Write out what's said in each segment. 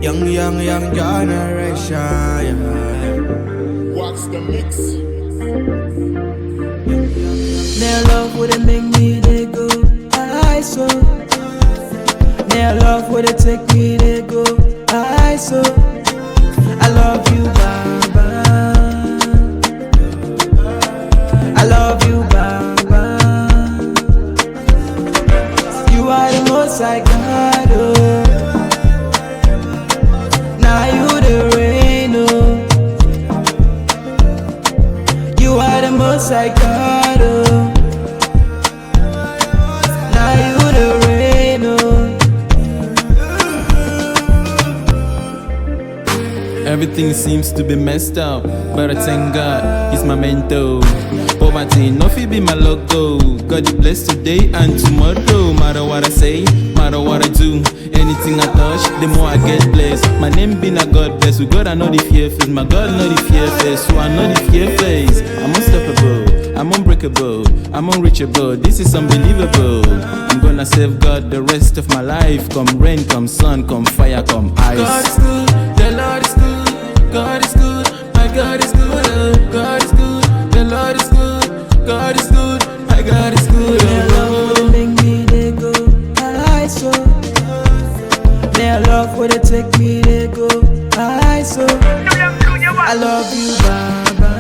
Young generation. Yeah. What's the mix? Their love would it make me they go I so. Their love would it take me they go I so. I love you, Baba. I love you, Baba. You are the most I got, oh. Now you the rain, oh. You are the most I got, oh. Now you the rain, oh. Everything seems to be messed up, but I thank God, He's my mentor. Poverty, no fit be my logo. God you bless today and tomorrow. Matter what I say, matter what I do, anything I touch, the more I get blessed. My name be a God bless. With God I know the fear face, my God know the fear face, so I know the fear face. I'm unstoppable, I'm unbreakable, I'm unreachable. This is unbelievable. I'm gonna serve God the rest of my life. Come rain, come sun, come fire, come ice. God is good, the Lord is good, God is good, my God is good, oh. God is good, the Lord is good, God is good, my God is good, Their love would it make me they go I so. Their love would it take me they go I so. I love you, Baba.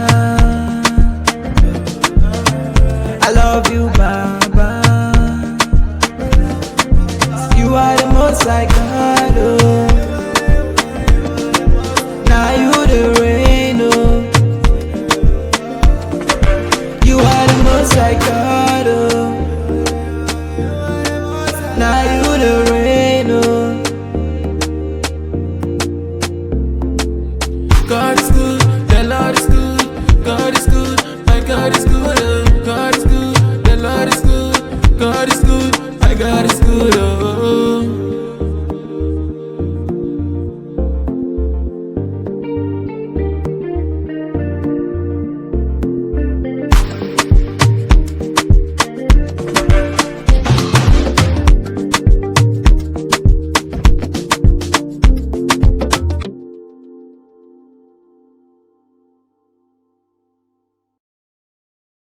I love you, Baba. You are the most I got.